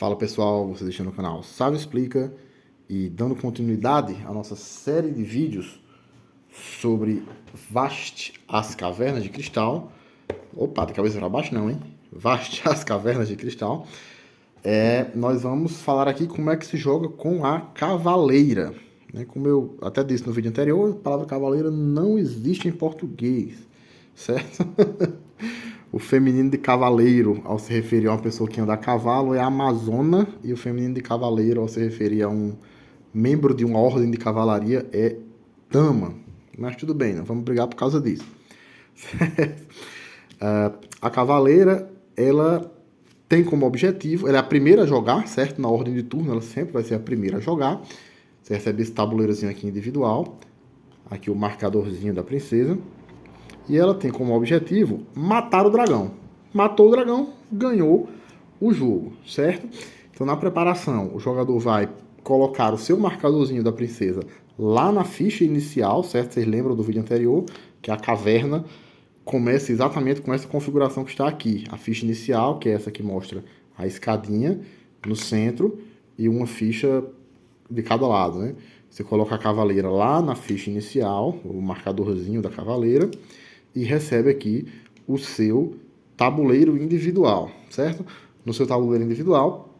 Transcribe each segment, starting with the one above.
Fala pessoal, vocês estão no canal Sávio Explica e dando continuidade à nossa série de vídeos sobre Vast, as Cavernas de Cristal. Opa, de cabeça para baixo não, hein? Vast, as Cavernas de Cristal. Nós vamos falar aqui como é que se joga com a Cavaleira. Como eu até disse no vídeo anterior, a palavra Cavaleira não existe em português, certo? O feminino de cavaleiro, ao se referir a uma pessoa que anda a cavalo, é amazona, e o feminino de cavaleiro, ao se referir a um membro de uma ordem de cavalaria, é dama. Mas tudo bem, não vamos brigar por causa disso. A cavaleira, ela tem como objetivo, ela é a primeira a jogar, certo? Na ordem de turno, ela sempre vai ser a primeira a jogar. Você recebe esse tabuleirozinho aqui individual, aqui o marcadorzinho da princesa. E ela tem como objetivo matar o dragão. Matou o dragão, ganhou o jogo, certo? Então, na preparação, o jogador vai colocar o seu marcadorzinho da princesa lá na ficha inicial, certo? Vocês lembram do vídeo anterior, que a caverna começa exatamente com essa configuração que está aqui. A ficha inicial, que é essa que mostra a escadinha no centro e uma ficha de cada lado, né? Você coloca a cavaleira lá na ficha inicial, o marcadorzinho da cavaleira, e recebe aqui o seu tabuleiro individual, certo? No seu tabuleiro individual,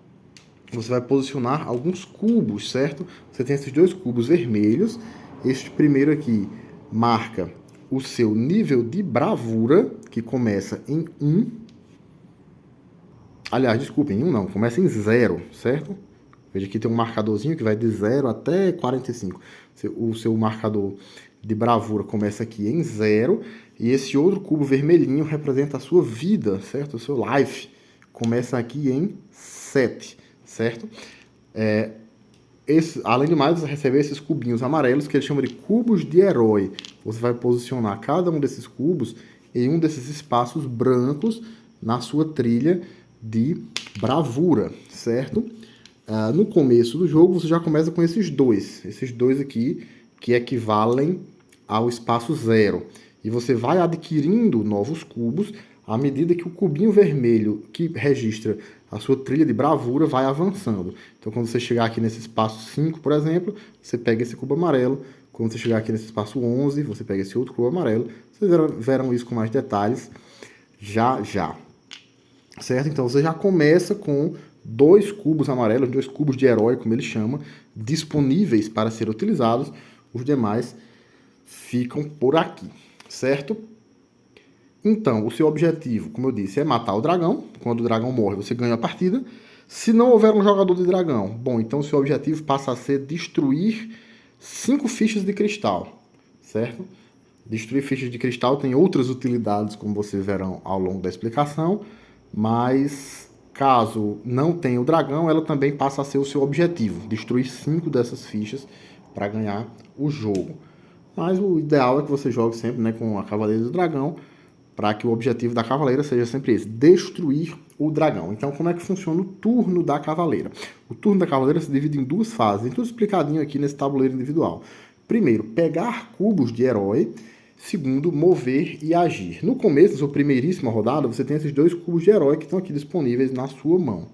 você vai posicionar alguns cubos, certo? Você tem esses dois cubos vermelhos. Este primeiro aqui marca o seu nível de bravura, que começa em 1. Aliás, desculpem, em 1 não, começa em 0, certo? Veja que tem um marcadorzinho que vai de 0 até 45. O seu marcador de bravura começa aqui em 0, e esse outro cubo vermelhinho representa a sua vida, certo? O seu life começa aqui em 7, certo? Além de mais, você recebe esses cubinhos amarelos que ele chama de cubos de herói. Você vai posicionar cada um desses cubos em um desses espaços brancos na sua trilha de bravura, certo? No começo do jogo, você já começa com esses dois aqui, que equivalem ao espaço 0. E você vai adquirindo novos cubos à medida que o cubinho vermelho que registra a sua trilha de bravura vai avançando. Então, quando você chegar aqui nesse espaço 5, por exemplo, você pega esse cubo amarelo. Quando você chegar aqui nesse espaço 11, você pega esse outro cubo amarelo. Vocês verão isso com mais detalhes já. Certo? Então, você já começa com 2 cubos amarelos, 2 cubos de herói, como ele chama, disponíveis para ser utilizados. Os demais ficam por aqui, certo? Então, o seu objetivo, como eu disse, é matar o dragão. Quando o dragão morre, você ganha a partida. Se não houver um jogador de dragão, bom, então o seu objetivo passa a ser destruir 5 fichas de cristal, certo? Destruir fichas de cristal tem outras utilidades, como vocês verão ao longo da explicação, mas caso não tenha o dragão, ela também passa a ser o seu objetivo, destruir 5 dessas fichas para ganhar o jogo. Mas o ideal é que você jogue sempre, né, com a Cavaleira do Dragão, para que o objetivo da Cavaleira seja sempre esse, destruir o dragão. Então, como é que funciona o turno da Cavaleira? O turno da Cavaleira se divide em 2 fases, tem tudo explicadinho aqui nesse tabuleiro individual. Primeiro, pegar cubos de herói. Segundo, mover e agir. No começo, na sua primeiríssima rodada, você tem esses 2 cubos de herói que estão aqui disponíveis na sua mão.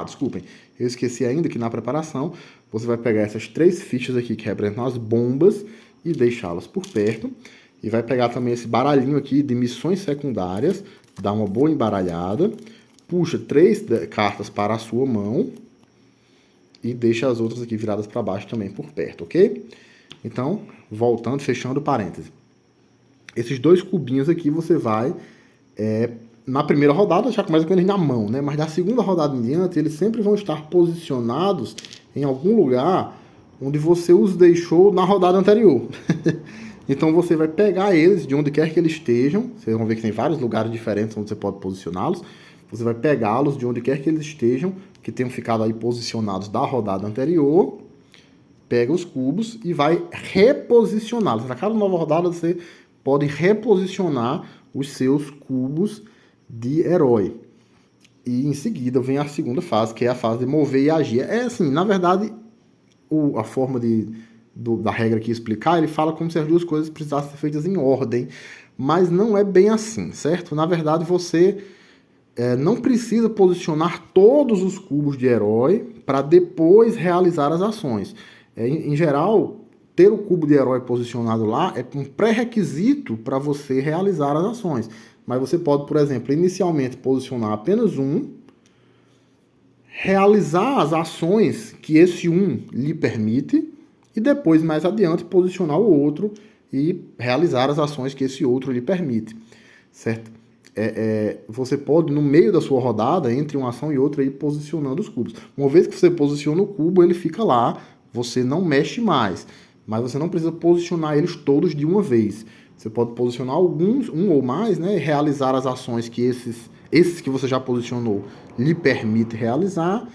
Desculpem, eu esqueci ainda que na preparação, você vai pegar essas 3 fichas aqui que representam as bombas e deixá-las por perto. E vai pegar também esse baralhinho aqui de missões secundárias, dá uma boa embaralhada, puxa 3 cartas para a sua mão e deixa as outras aqui viradas para baixo também por perto, ok? Então, voltando, fechando parêntese. Esses 2 cubinhos aqui você vai, na primeira rodada, já começa com eles na mão, né? Mas da segunda rodada em diante, eles sempre vão estar posicionados em algum lugar onde você os deixou na rodada anterior. Então você vai pegar eles de onde quer que eles estejam. Vocês vão ver que tem vários lugares diferentes onde você pode posicioná-los. Você vai pegá-los de onde quer que eles estejam, que tenham ficado aí posicionados da rodada anterior. Pega os cubos e vai reposicioná-los. A cada nova rodada você pode reposicionar os seus cubos de herói. E em seguida vem a segunda fase, que é a fase de mover e agir. Assim, na verdade, a forma da regra aqui explicar, ele fala como se as 2 coisas precisassem ser feitas em ordem, mas não é bem assim, certo? Na verdade, você não precisa posicionar todos os cubos de herói para depois realizar as ações. Em geral, ter o cubo de herói posicionado lá é um pré-requisito para você realizar as ações. Mas você pode, por exemplo, inicialmente posicionar apenas um, realizar as ações que esse um lhe permite e depois, mais adiante, posicionar o outro e realizar as ações que esse outro lhe permite, certo? Você pode, no meio da sua rodada, entre uma ação e outra, ir posicionando os cubos. Uma vez que você posiciona o cubo, ele fica lá, você não mexe mais, mas você não precisa posicionar eles todos de uma vez. Você pode posicionar alguns, um ou mais, né, e realizar as ações que esses que você já posicionou lhe permite realizar,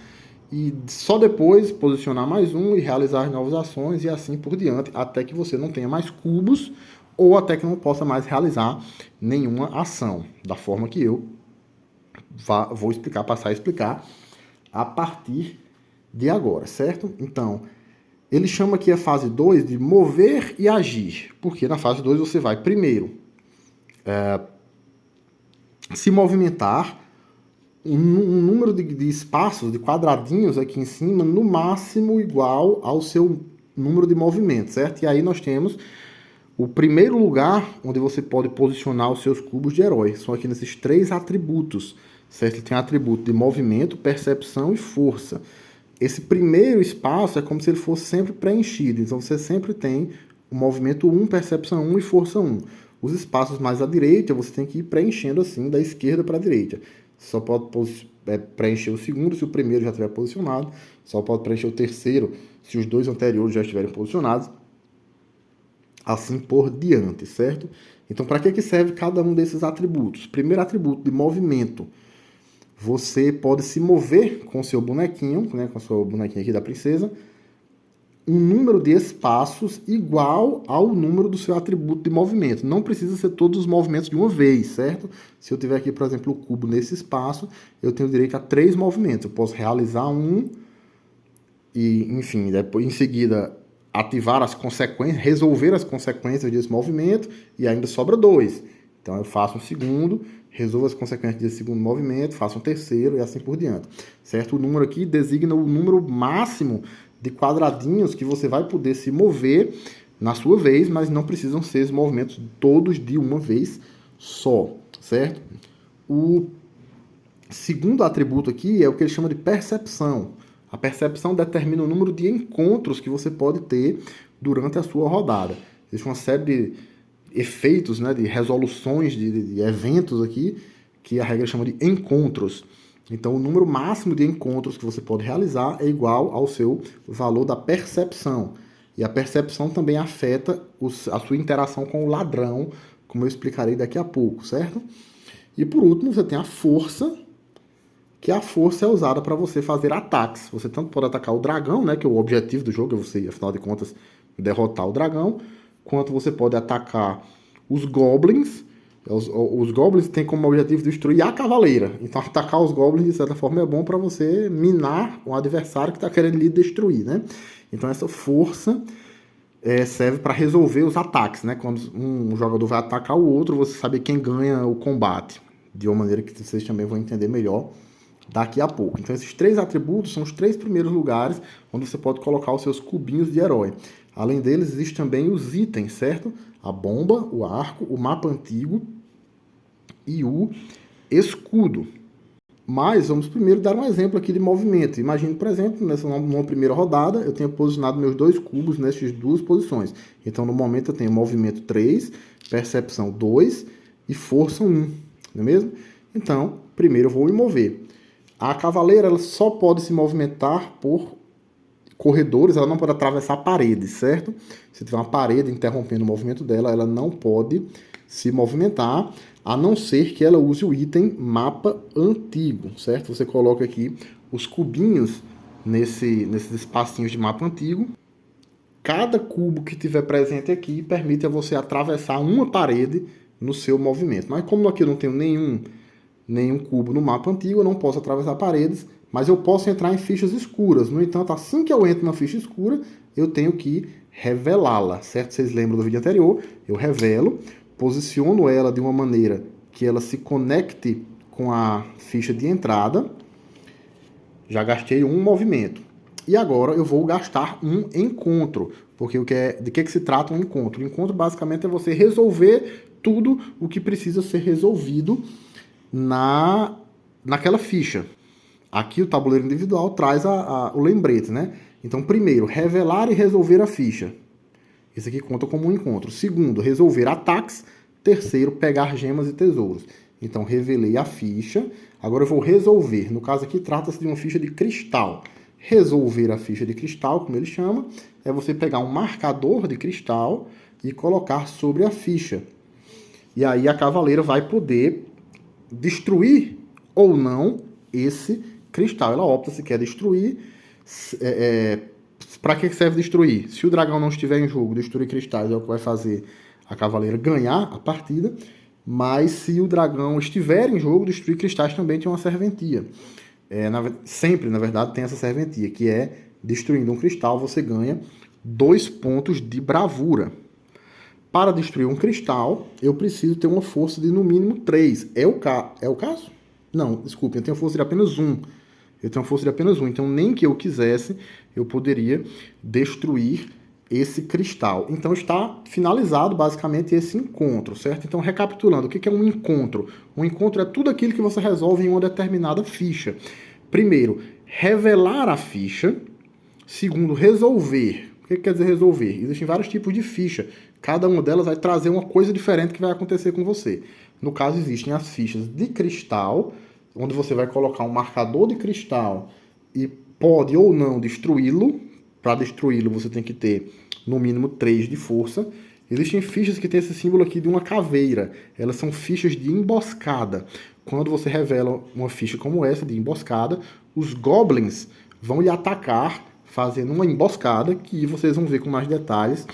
e só depois posicionar mais um e realizar novas ações e assim por diante, até que você não tenha mais cubos ou até que não possa mais realizar nenhuma ação, da forma que eu vou explicar, passar a explicar a partir de agora, certo? Então, ele chama aqui a fase 2 de mover e agir, porque na fase 2 você vai primeiro se movimentar um número de espaços, de quadradinhos aqui em cima, no máximo igual ao seu número de movimentos, certo? E aí nós temos o primeiro lugar onde você pode posicionar os seus cubos de herói. São aqui nesses 3 atributos, certo? Ele tem atributo de movimento, percepção e força. Esse primeiro espaço é como se ele fosse sempre preenchido. Então você sempre tem o movimento 1, percepção 1 e força 1. Os espaços mais à direita você tem que ir preenchendo assim, da esquerda para a direita. Só pode preencher o segundo se o primeiro já estiver posicionado. Só pode preencher o terceiro se os 2 anteriores já estiverem posicionados. Assim por diante, certo? Então, para que serve cada um desses atributos? Primeiro atributo de movimento. Você pode se mover com o seu bonequinho, né, com a sua bonequinha aqui da princesa, um número de espaços igual ao número do seu atributo de movimento. Não precisa ser todos os movimentos de uma vez, certo? Se eu tiver aqui, por exemplo, o cubo nesse espaço, eu tenho direito a 3 movimentos. Eu posso realizar um e, enfim, depois, em seguida, ativar as consequências, resolver as consequências desse movimento e ainda sobra 2. Então eu faço um segundo, resolvo as consequências desse segundo movimento, faço um terceiro e assim por diante, certo? O número aqui designa o número máximo de quadradinhos que você vai poder se mover na sua vez, mas não precisam ser os movimentos todos de uma vez só, certo? O segundo atributo aqui é o que ele chama de percepção. A percepção determina o número de encontros que você pode ter durante a sua rodada. Existe uma série de efeitos, né, de resoluções, de eventos aqui, que a regra chama de encontros. Então, o número máximo de encontros que você pode realizar é igual ao seu valor da percepção. E a percepção também afeta a sua interação com o ladrão, como eu explicarei daqui a pouco, certo? E por último, você tem a força, que a força é usada para você fazer ataques. Você tanto pode atacar o dragão, né, que é o objetivo do jogo, é você, afinal de contas, derrotar o dragão, quanto você pode atacar os goblins. Os goblins têm como objetivo destruir a cavaleira. Então, atacar os goblins, de certa forma, é bom para você minar o adversário que está querendo lhe destruir, né? Então, essa força serve para resolver os ataques, né? Quando um jogador vai atacar o outro, você sabe quem ganha o combate. De uma maneira que vocês também vão entender melhor daqui a pouco. Então, esses 3 atributos são os 3 primeiros lugares onde você pode colocar os seus cubinhos de herói. Além deles, existem também os itens, certo? A bomba, o arco, o mapa antigo e o escudo. Mas vamos primeiro dar um exemplo aqui de movimento. Imagine, por exemplo, numa primeira rodada, eu tenho posicionado meus 2 cubos nessas 2 posições. Então, no momento, eu tenho movimento 3, percepção 2 e força 1. Não é mesmo? Então, primeiro eu vou me mover. A cavaleira ela só pode se movimentar por corredores, ela não pode atravessar paredes, certo? Se tiver uma parede interrompendo o movimento dela, ela não pode se movimentar, a não ser que ela use o item mapa antigo, certo? Você coloca aqui os cubinhos nesses espacinhos de mapa antigo. Cada cubo que tiver presente aqui permite a você atravessar uma parede no seu movimento. Mas como aqui eu não tenho nenhum cubo no mapa antigo, eu não posso atravessar paredes, mas eu posso entrar em fichas escuras. No entanto, assim que eu entro na ficha escura, eu tenho que revelá-la, certo? Vocês lembram do vídeo anterior? Eu revelo, posiciono ela de uma maneira que ela se conecte com a ficha de entrada. Já gastei um movimento. E agora eu vou gastar um encontro. Porque de que se trata um encontro? O encontro basicamente é você resolver tudo o que precisa ser resolvido naquela ficha. Aqui o tabuleiro individual traz o lembrete, né? Então, primeiro, revelar e resolver a ficha. Isso aqui conta como um encontro. Segundo, resolver ataques. Terceiro, pegar gemas e tesouros. Então, revelei a ficha. Agora eu vou resolver. No caso aqui, trata-se de uma ficha de cristal. Resolver a ficha de cristal, como ele chama, é você pegar um marcador de cristal e colocar sobre a ficha. E aí a cavaleira vai poder destruir ou não esse cristal. Ela opta se quer destruir. Para que serve destruir? Se o dragão não estiver em jogo, destruir cristais é o que vai fazer a cavaleira ganhar a partida. Mas se o dragão estiver em jogo, destruir cristais também tem uma serventia. Sempre, na verdade, tem essa serventia, que é destruindo um cristal, você ganha 2 pontos de bravura. Para destruir um cristal, eu preciso ter uma força de no mínimo 3. É o caso? Não, desculpe, eu tenho força de apenas 1. Então, nem que eu quisesse, eu poderia destruir esse cristal. Então, está finalizado, basicamente, esse encontro, certo? Então, recapitulando, o que é um encontro? Um encontro é tudo aquilo que você resolve em uma determinada ficha. Primeiro, revelar a ficha. Segundo, resolver. O que quer dizer resolver? Existem vários tipos de ficha. Cada uma delas vai trazer uma coisa diferente que vai acontecer com você. No caso, existem as fichas de cristal, onde você vai colocar um marcador de cristal e pode ou não destruí-lo. Para destruí-lo, você tem que ter, no mínimo, 3 de força. Existem fichas que tem esse símbolo aqui de uma caveira. Elas são fichas de emboscada. Quando você revela uma ficha como essa, de emboscada, os goblins vão lhe atacar, fazendo uma emboscada, que vocês vão ver com mais detalhes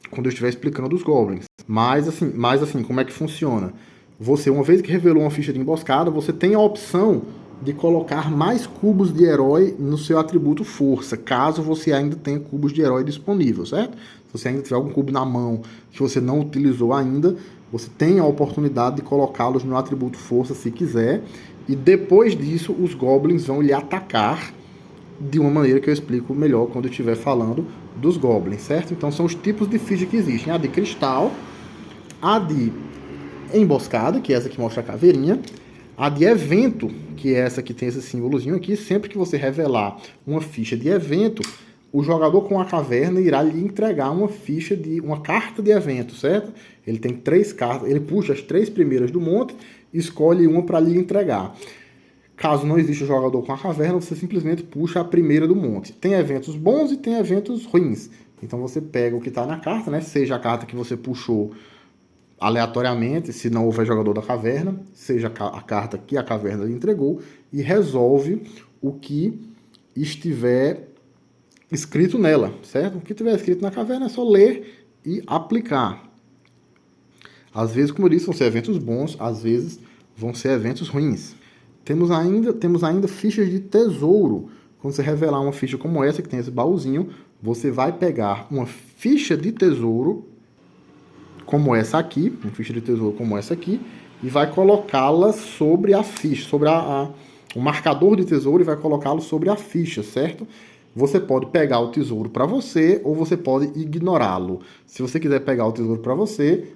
quando eu estiver explicando os goblins. Mas assim, como é que funciona? Você, uma vez que revelou uma ficha de emboscada, você tem a opção de colocar mais cubos de herói no seu atributo força, caso você ainda tenha cubos de herói disponível, certo? Se você ainda tiver algum cubo na mão que você não utilizou ainda, você tem a oportunidade de colocá-los no atributo força se quiser, e depois disso os goblins vão lhe atacar de uma maneira que eu explico melhor quando eu estiver falando dos goblins, certo? Então são os tipos de ficha que existem: a de cristal, a de emboscada, que é essa que mostra a caveirinha, a de evento, que é essa que tem esse símbolozinho aqui. Sempre que você revelar uma ficha de evento, o jogador com a caverna irá lhe entregar uma carta de evento, certo? Ele tem 3 cartas, ele puxa as 3 primeiras do monte, escolhe uma para lhe entregar. Caso não exista o jogador com a caverna, você simplesmente puxa a primeira do monte. Tem eventos bons e tem eventos ruins. Então você pega o que está na carta, né? Seja a carta que você puxou aleatoriamente, se não houver jogador da caverna, seja a carta que a caverna lhe entregou, e resolve o que estiver escrito nela, certo? O que estiver escrito na caverna é só ler e aplicar. Às vezes, como eu disse, vão ser eventos bons, às vezes vão ser eventos ruins. Temos ainda fichas de tesouro. Quando você revelar uma ficha como essa, que tem esse baúzinho, você vai pegar uma ficha de tesouro como essa aqui, uma ficha de tesouro como essa aqui, e vai colocá-la sobre a ficha, sobre o marcador de tesouro, e vai colocá-lo sobre a ficha, certo? Você pode pegar o tesouro para você, ou você pode ignorá-lo. Se você quiser pegar o tesouro para você,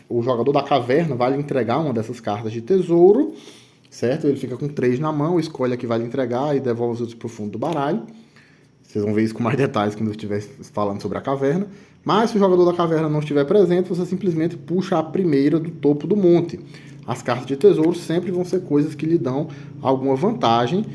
o jogador da caverna vai lhe entregar uma dessas cartas de tesouro, certo? Ele fica com 3 na mão, escolhe a que vai lhe entregar e devolve os outros para o fundo do baralho. Vocês vão ver isso com mais detalhes quando eu estiver falando sobre a caverna. Mas se o jogador da caverna não estiver presente, você simplesmente puxa a primeira do topo do monte. As cartas de tesouro sempre vão ser coisas que lhe dão alguma vantagem,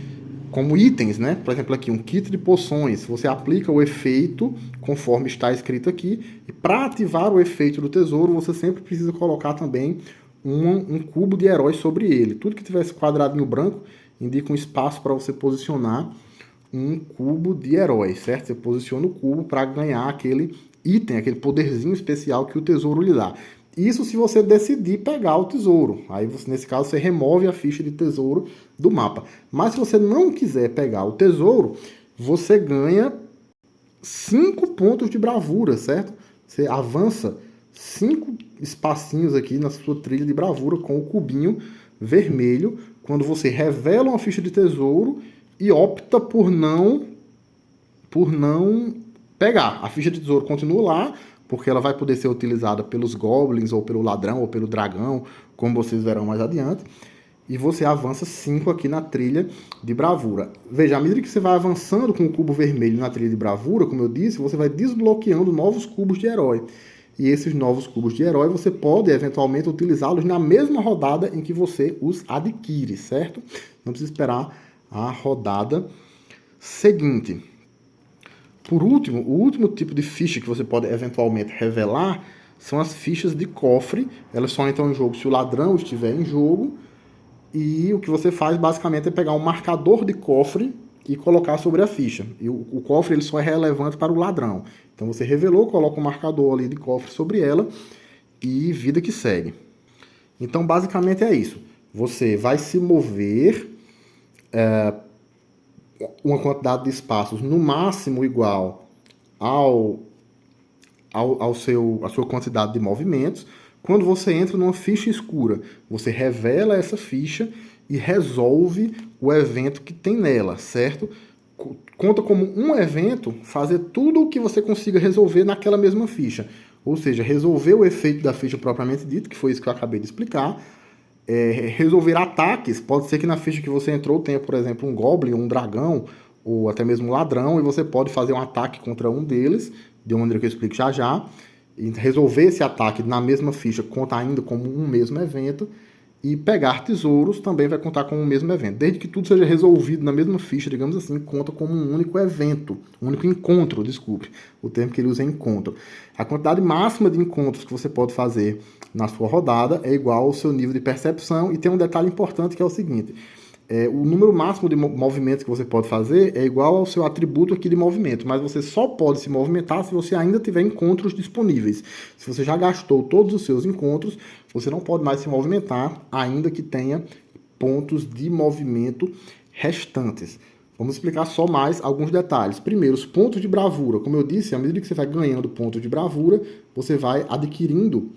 como itens, né? Por exemplo, aqui um kit de poções. Você aplica o efeito conforme está escrito aqui. E para ativar o efeito do tesouro, você sempre precisa colocar também um cubo de herói sobre ele. Tudo que tiver esse quadradinho branco indica um espaço para você posicionar um cubo de herói, certo? Você posiciona o cubo para ganhar aquele item, aquele poderzinho especial que o tesouro lhe dá. Isso se você decidir pegar o tesouro. Aí, nesse caso, você remove a ficha de tesouro do mapa. Mas se você não quiser pegar o tesouro, você ganha 5 pontos de bravura, certo? Você avança 5 espacinhos aqui na sua trilha de bravura com o cubinho vermelho quando você revela uma ficha de tesouro e opta por não pegar. A ficha de tesouro continua lá, porque ela vai poder ser utilizada pelos goblins, ou pelo ladrão, ou pelo dragão, como vocês verão mais adiante. E você avança 5 aqui na trilha de bravura. Veja, à medida que você vai avançando com o cubo vermelho na trilha de bravura, como eu disse, você vai desbloqueando novos cubos de herói. E esses novos cubos de herói você pode eventualmente utilizá-los na mesma rodada em que você os adquire, certo? Não precisa esperar a rodada seguinte. Por último, o último tipo de ficha que você pode eventualmente revelar são as fichas de cofre. Elas só entram em jogo se o ladrão estiver em jogo. E o que você faz basicamente é pegar um marcador de cofre e colocar sobre a ficha. E o cofre ele só é relevante para o ladrão. Então você revelou, coloca um marcador ali de cofre sobre ela e vida que segue. Então basicamente é isso. Você vai se mover uma quantidade de espaços no máximo igual à sua quantidade de movimentos. Quando você entra numa ficha escura, você revela essa ficha e resolve o evento que tem nela, certo? Conta como um evento fazer tudo o que você consiga resolver naquela mesma ficha. Ou seja, resolver o efeito da ficha propriamente dito, que foi isso que eu acabei de explicar. Resolver ataques, pode ser que na ficha que você entrou tenha, por exemplo, um goblin, um dragão, ou até mesmo um ladrão, e você pode fazer um ataque contra um deles, de uma maneira que eu explico já já. E resolver esse ataque na mesma ficha conta ainda como um mesmo evento. E pegar tesouros também vai contar como um mesmo evento. Desde que tudo seja resolvido na mesma ficha, digamos assim, conta como um único evento. Um único encontro, desculpe. O termo que ele usa é encontro. A quantidade máxima de encontros que você pode fazer na sua rodada é igual ao seu nível de percepção. E tem um detalhe importante que é o seguinte. O número máximo de movimentos que você pode fazer é igual ao seu atributo aqui de movimento, mas você só pode se movimentar se você ainda tiver encontros disponíveis. Se você já gastou todos os seus encontros, você não pode mais se movimentar, ainda que tenha pontos de movimento restantes. Vamos explicar só mais alguns detalhes. Primeiro, os pontos de bravura. Como eu disse, à medida que você vai ganhando pontos de bravura, você vai adquirindo.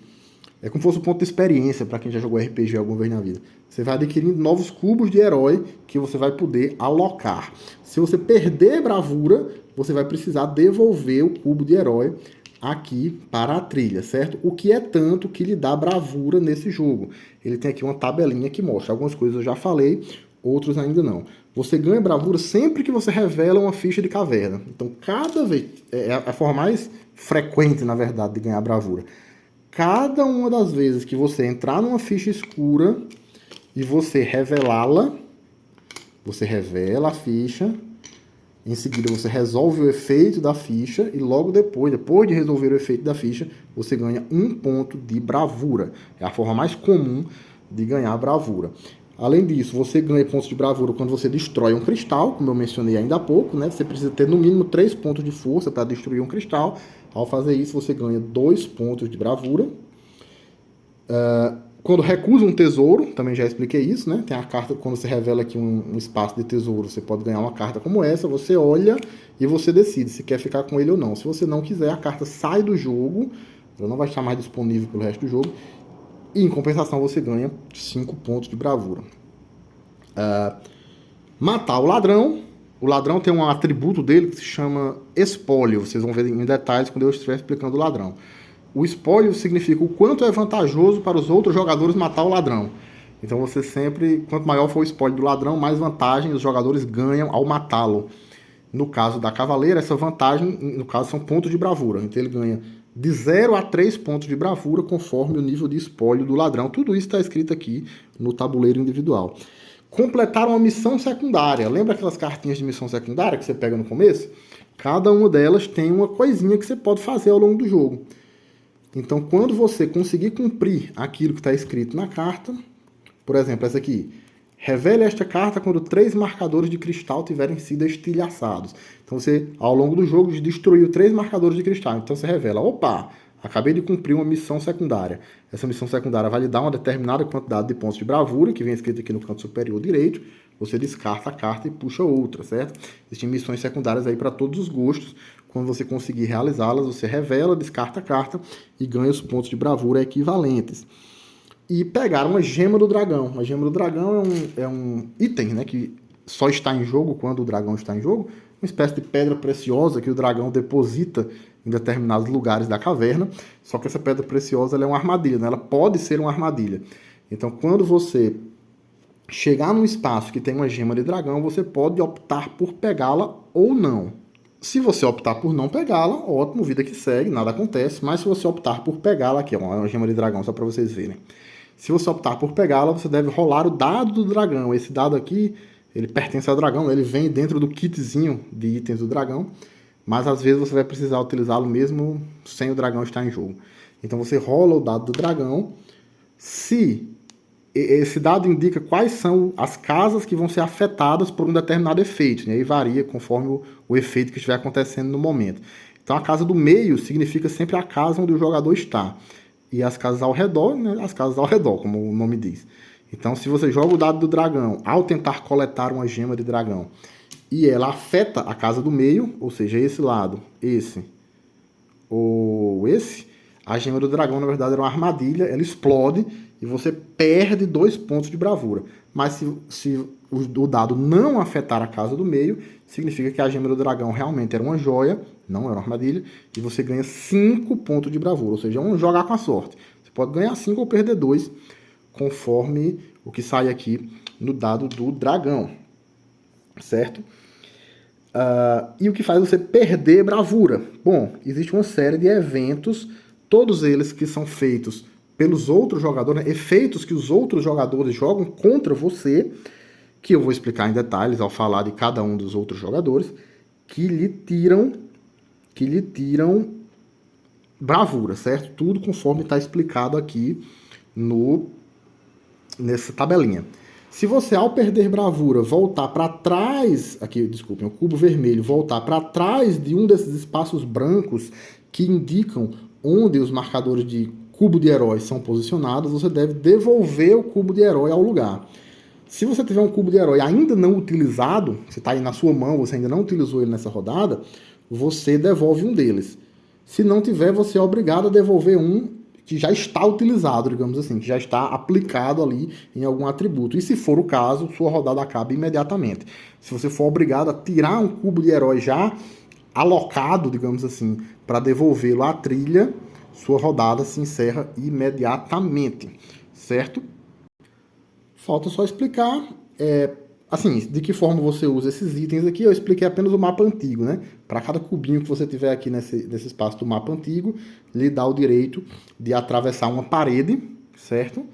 É como se fosse um ponto de experiência para quem já jogou RPG alguma vez na vida. Você vai adquirindo novos cubos de herói que você vai poder alocar. Se você perder bravura, você vai precisar devolver o cubo de herói aqui para a trilha, certo? O que é tanto que lhe dá bravura nesse jogo. Ele tem aqui uma tabelinha que mostra. Algumas coisas eu já falei, outros ainda não. Você ganha bravura sempre que você revela uma ficha de caverna. Então, cada vez... É a forma mais frequente, na verdade, de ganhar bravura. Cada uma das vezes que você entrar numa ficha escura e você revelá-la, você revela a ficha, em seguida você resolve o efeito da ficha e logo depois de resolver o efeito da ficha, você ganha um ponto de bravura. É a forma mais comum de ganhar bravura. Além disso, você ganha pontos de bravura quando você destrói um cristal, como eu mencionei ainda há pouco, né? Você precisa ter no mínimo 3 pontos de força para destruir um cristal. Ao fazer isso, você ganha 2 pontos de bravura. Quando recusa um tesouro, também já expliquei isso, né? Tem a carta, quando você revela aqui um espaço de tesouro, você pode ganhar uma carta como essa, você olha e você decide se quer ficar com ele ou não. Se você não quiser, a carta sai do jogo, ela não vai estar mais disponível pelo resto do jogo, e em compensação você ganha 5 pontos de bravura. Matar o ladrão. O ladrão tem um atributo dele que se chama espólio. Vocês vão ver em detalhes quando eu estiver explicando o ladrão. O espólio significa o quanto é vantajoso para os outros jogadores matar o ladrão. Então você sempre, quanto maior for o espólio do ladrão, mais vantagem os jogadores ganham ao matá-lo. No caso da cavaleira, essa vantagem, no caso, são pontos de bravura. Então ele ganha de 0 a 3 pontos de bravura conforme o nível de espólio do ladrão. Tudo isso está escrito aqui no tabuleiro individual. Completar uma missão secundária. Lembra aquelas cartinhas de missão secundária que você pega no começo? Cada uma delas tem uma coisinha que você pode fazer ao longo do jogo. Então, quando você conseguir cumprir aquilo que está escrito na carta, por exemplo, essa aqui, revele esta carta quando 3 marcadores de cristal tiverem sido estilhaçados. Então, você, ao longo do jogo, destruiu 3 marcadores de cristal. Então, você revela, opa, acabei de cumprir uma missão secundária. Essa missão secundária vai lhe dar uma determinada quantidade de pontos de bravura, que vem escrito aqui no canto superior direito. Você descarta a carta e puxa outra, certo? Existem missões secundárias aí para todos os gostos. Quando você conseguir realizá-las, você revela, descarta a carta e ganha os pontos de bravura equivalentes. e pegar uma gema do dragão. Uma gema do dragão é um item, né, que só está em jogo quando o dragão está em jogo. Uma espécie de pedra preciosa que o dragão deposita em determinados lugares da caverna. Só que essa pedra preciosa ela é uma armadilha, né? Ela pode ser uma armadilha. Então, quando você chegar num espaço que tem uma gema de dragão, você pode optar por pegá-la ou não. Se você optar por não pegá-la, ótimo, vida que segue, nada acontece. Mas se você optar por pegá-la, aqui ó, uma gema de dragão, só para vocês verem. Se você optar por pegá-la, você deve rolar o dado do dragão. Esse dado aqui, ele pertence ao dragão, ele vem dentro do kitzinho de itens do dragão. Mas às vezes você vai precisar utilizá-lo mesmo sem o dragão estar em jogo. Então você rola o dado do dragão. Se esse dado indica quais são as casas que vão ser afetadas por um determinado efeito, né? E varia conforme o efeito que estiver acontecendo no momento. Então a casa do meio significa sempre a casa onde o jogador está. E as casas ao redor, né? As casas ao redor, como o nome diz. Então se você joga o dado do dragão ao tentar coletar uma gema de dragão e ela afeta a casa do meio, ou seja, esse lado, esse ou esse, a gema do dragão, na verdade, era uma armadilha, ela explode e você perde 2 pontos de bravura. Mas se o dado não afetar a casa do meio, significa que a gema do dragão realmente era uma joia, não era uma armadilha, e você ganha 5 pontos de bravura. Ou seja, vamos jogar com a sorte. Você pode ganhar 5 ou perder 2, conforme o que sai aqui no dado do dragão. Certo? E o que faz você perder bravura? Bom, existe uma série de eventos, todos eles que são feitos pelos outros jogadores, né? Efeitos que os outros jogadores jogam contra você, que eu vou explicar em detalhes ao falar de cada um dos outros jogadores, que lhe tiram bravura, certo? Tudo conforme está explicado aqui nessa tabelinha. Se você, ao perder bravura, voltar para trás, aqui, desculpem, o cubo vermelho, voltar para trás de um desses espaços brancos que indicam onde os marcadores de cubo de herói são posicionados, você deve devolver o cubo de herói ao lugar. Se você tiver um cubo de herói ainda não utilizado, se está aí na sua mão, você ainda não utilizou ele nessa rodada, você devolve um deles. Se não tiver, você é obrigado a devolver um que já está utilizado, digamos assim, que já está aplicado ali em algum atributo. E se for o caso, sua rodada acaba imediatamente. Se você for obrigado a tirar um cubo de herói já alocado, digamos assim, para devolvê-lo à trilha, sua rodada se encerra imediatamente, certo? Falta só explicar, assim, de que forma você usa esses itens aqui. Eu expliquei apenas o mapa antigo, né? Para cada cubinho que você tiver aqui nesse espaço do mapa antigo, lhe dá o direito de atravessar uma parede, certo?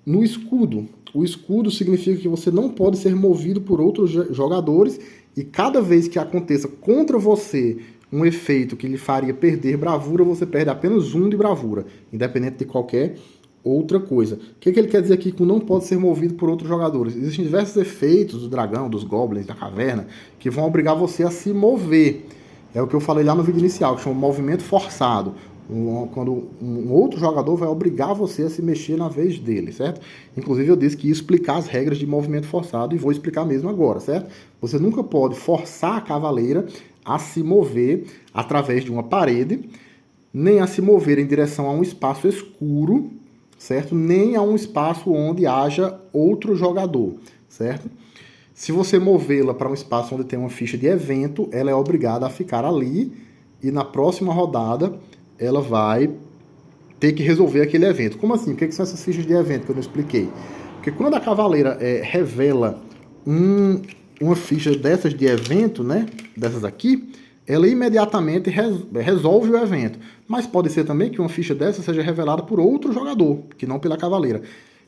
No escudo, o escudo significa que você não pode ser movido por outros jogadores e cada vez que aconteça contra você um efeito que lhe faria perder bravura, você perde apenas 1 de bravura, independente de qualquer outra coisa. O que ele quer dizer aqui com não pode ser movido por outros jogadores? Existem diversos efeitos do dragão, dos goblins, da caverna, que vão obrigar você a se mover. É o que eu falei lá no vídeo inicial, que chama movimento forçado. Quando um outro jogador vai obrigar você a se mexer na vez dele, certo? Inclusive eu disse que ia explicar as regras de movimento forçado e vou explicar mesmo agora, certo? Você nunca pode forçar a cavaleira a se mover através de uma parede, nem a se mover em direção a um espaço escuro, certo? Nem a um espaço onde haja outro jogador, certo? Se você movê-la para um espaço onde tem uma ficha de evento, ela é obrigada a ficar ali e na próxima rodada ela vai ter que resolver aquele evento. Como assim? O que são essas fichas de evento que eu não expliquei? Porque quando a cavaleira revela uma ficha dessas de evento, né? Dessas aqui, ela imediatamente resolve o evento. Mas pode ser também que uma ficha dessa seja revelada por outro jogador, que não pela cavaleira.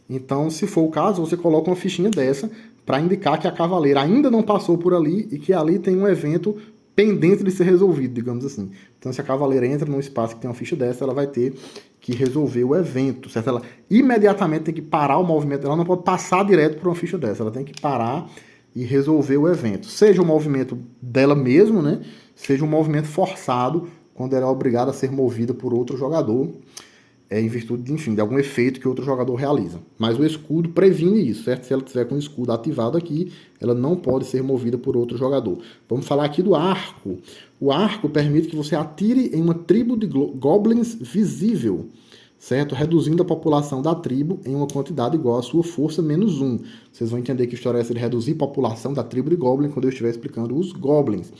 Então, se for o caso, você coloca uma fichinha dessa para indicar que a cavaleira ainda não passou por ali e que ali tem um evento pendente de ser resolvido, digamos assim. Então, se a cavaleira entra num espaço que tem uma ficha dessa, ela vai ter que resolver o evento, certo? Ela imediatamente tem que parar o movimento, ela não pode passar direto por uma ficha dessa, ela tem que parar e resolver o evento. Seja um movimento dela mesmo, né? Seja um movimento forçado, quando ela é obrigada a ser movida por outro jogador, em virtude, enfim, de algum efeito que outro jogador realiza. Mas o escudo previne isso, certo? Se ela tiver com o escudo ativado aqui, ela não pode ser movida por outro jogador. Vamos falar aqui do arco. O arco permite que você atire em uma tribo de goblins visível, certo? Reduzindo a população da tribo em uma quantidade igual à sua força menos 1. Vocês vão entender que história é essa de reduzir a população da tribo de Goblin quando eu estiver explicando os Goblins.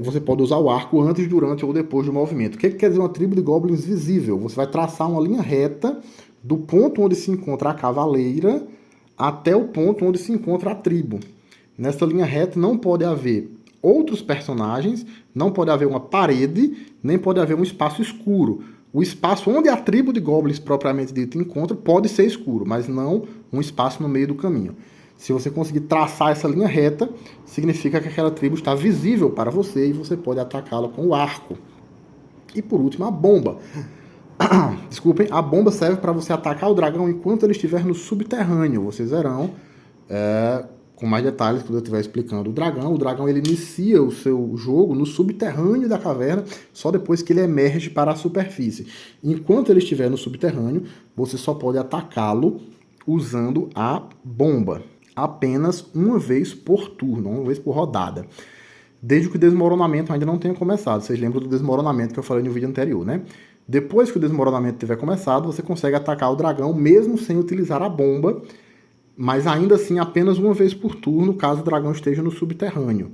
Você pode usar o arco antes, durante ou depois do movimento. O que quer dizer uma tribo de Goblins visível? Você vai traçar uma linha reta do ponto onde se encontra a cavaleira até o ponto onde se encontra a tribo. Nessa linha reta não pode haver outros personagens, não pode haver uma parede, nem pode haver um espaço escuro. O espaço onde a tribo de Goblins propriamente dita encontra pode ser escuro, mas não um espaço no meio do caminho. Se você conseguir traçar essa linha reta, significa que aquela tribo está visível para você e você pode atacá-la com o arco. E por último, a bomba. Desculpem, a bomba serve para você atacar o dragão enquanto ele estiver no subterrâneo. Vocês verão com mais detalhes quando eu estiver explicando o dragão. O dragão ele inicia o seu jogo no subterrâneo da caverna, só depois que ele emerge para a superfície. Enquanto ele estiver no subterrâneo, você só pode atacá-lo usando a bomba. Apenas uma vez por turno, uma vez por rodada. Desde que o desmoronamento ainda não tenha começado. Vocês lembram do desmoronamento que eu falei no vídeo anterior, né? Depois que o desmoronamento tiver começado, você consegue atacar o dragão mesmo sem utilizar a bomba, mas ainda assim apenas uma vez por turno, caso o dragão esteja no subterrâneo.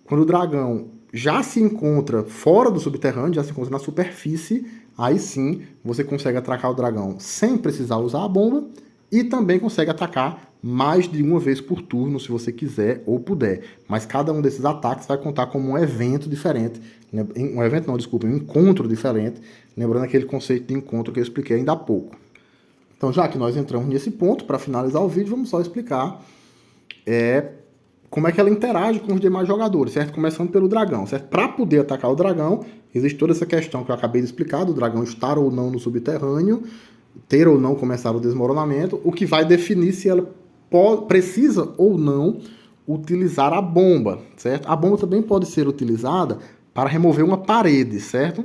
Quando o dragão já se encontra fora do subterrâneo, já se encontra na superfície, aí sim você consegue atacar o dragão sem precisar usar a bomba e também consegue atacar mais de uma vez por turno, se você quiser ou puder. Mas cada um desses ataques vai contar como um evento diferente. Um evento não, desculpa, um encontro diferente. Lembrando aquele conceito de encontro que eu expliquei ainda há pouco. Então, já que nós entramos nesse ponto, para finalizar o vídeo, vamos só explicar como é que ela interage com os demais jogadores, certo? Começando pelo dragão, certo? Para poder atacar o dragão, existe toda essa questão que eu acabei de explicar, do dragão estar ou não no subterrâneo, ter ou não começar o desmoronamento, o que vai definir se ela precisa ou não utilizar a bomba, certo? A bomba também pode ser utilizada para remover uma parede, certo?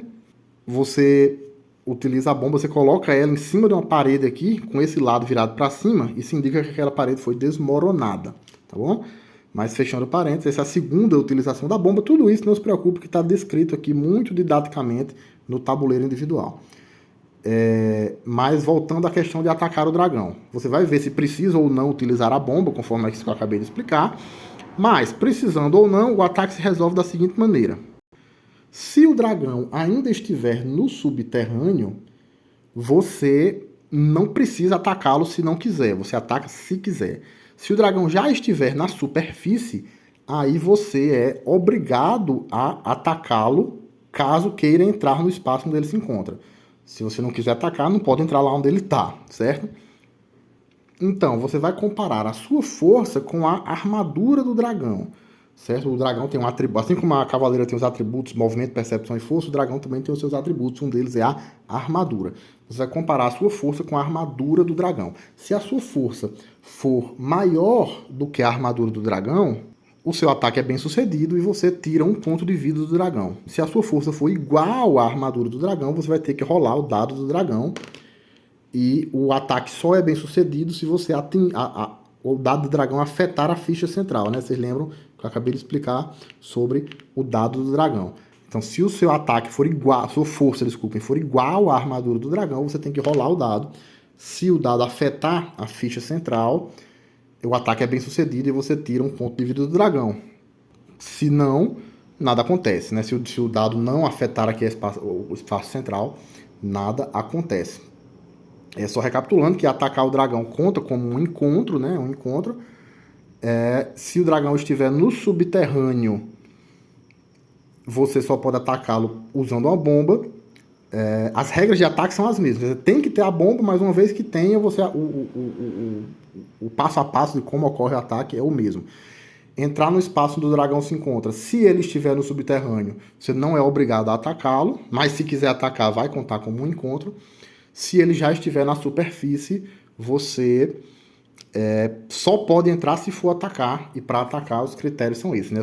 Você utiliza a bomba, você coloca ela em cima de uma parede aqui, com esse lado virado para cima, isso indica que aquela parede foi desmoronada, tá bom? Mas fechando parênteses, essa é a segunda utilização da bomba. Tudo isso, não se preocupe, que está descrito aqui muito didaticamente no tabuleiro individual. Mas voltando à questão de atacar o dragão, você vai ver se precisa ou não utilizar a bomba, conforme isso que eu acabei de explicar. Mas, precisando ou não, o ataque se resolve da seguinte maneira. Se o dragão ainda estiver no subterrâneo, você não precisa atacá-lo se não quiser, você ataca se quiser. Se o dragão já estiver na superfície, aí você é obrigado a atacá-lo caso queira entrar no espaço onde ele se encontra. Se você não quiser atacar, não pode entrar lá onde ele está, certo? Então, você vai comparar a sua força com a armadura do dragão, certo? O dragão tem um atributo, assim como a cavaleira tem os atributos movimento, percepção e força, o dragão também tem os seus atributos, um deles é a armadura. Você vai comparar a sua força com a armadura do dragão. Se a sua força for maior do que a armadura do dragão, o seu ataque é bem sucedido e você tira um ponto de vida do dragão. Se a sua força for igual à armadura do dragão, você vai ter que rolar o dado do dragão. E o ataque só é bem sucedido se você o dado do dragão afetar a ficha central, né? Vocês lembram que eu acabei de explicar sobre o dado do dragão. Então, se o seu ataque for igual, a sua força, desculpem, for igual à armadura do dragão, você tem que rolar o dado. Se o dado afetar a ficha central, o ataque é bem sucedido e você tira um ponto de vida do dragão. Se não, nada acontece, né? Se o dado não afetar aqui o espaço central, nada acontece. Só recapitulando que atacar o dragão conta como um encontro, né? Um encontro. Se o dragão estiver no subterrâneo, você só pode atacá-lo usando uma bomba. As regras de ataque são as mesmas. Você tem que ter a bomba, mas uma vez que tenha, o passo a passo de como ocorre o ataque é o mesmo. Entrar no espaço onde o dragão se encontra. Se ele estiver no subterrâneo, você não é obrigado a atacá-lo, mas se quiser atacar, vai contar como um encontro. Se ele já estiver na superfície, você só pode entrar se for atacar, e para atacar os critérios são esses, né?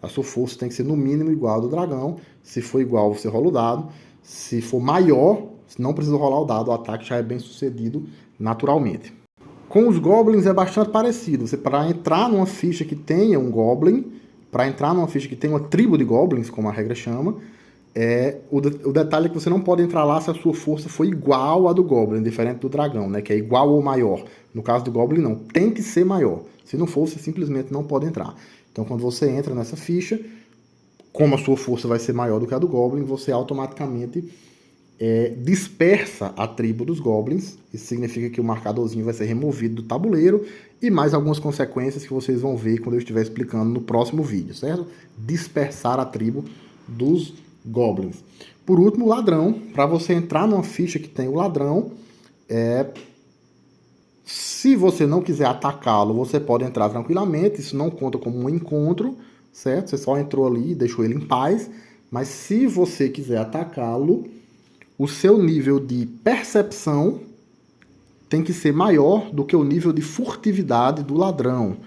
A sua força tem que ser no mínimo igual ao do dragão. Se for igual, você rola o dado. Se for maior, não precisa rolar o dado, o ataque já é bem sucedido naturalmente. Com os Goblins é bastante parecido. Você, para entrar numa ficha que tenha um Goblin, para entrar numa ficha que tenha uma tribo de Goblins, como a regra chama, O detalhe é que você não pode entrar lá se a sua força for igual à do Goblin, diferente do dragão, né? Que é igual ou maior. No caso do Goblin, não. Tem que ser maior. Se não for, você simplesmente não pode entrar. Então, quando você entra nessa ficha, como a sua força vai ser maior do que a do Goblin, você automaticamente dispersa a tribo dos Goblins. Isso significa que o marcadorzinho vai ser removido do tabuleiro e mais algumas consequências que vocês vão ver quando eu estiver explicando no próximo vídeo, certo? Dispersar a tribo dos Goblins. Por último, o ladrão. Para você entrar numa ficha que tem o ladrão, se você não quiser atacá-lo, você pode entrar tranquilamente. Isso não conta como um encontro, certo? Você só entrou ali e deixou ele em paz. Mas se você quiser atacá-lo, o seu nível de percepção tem que ser maior do que o nível de furtividade do ladrão.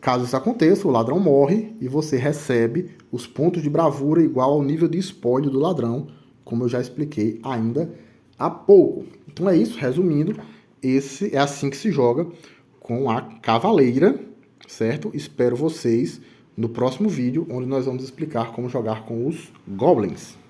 Caso isso aconteça, o ladrão morre e você recebe os pontos de bravura igual ao nível de espólio do ladrão, como eu já expliquei ainda há pouco. Então é isso, resumindo, esse é assim que se joga com a cavaleira, certo? Espero vocês no próximo vídeo, onde nós vamos explicar como jogar com os goblins.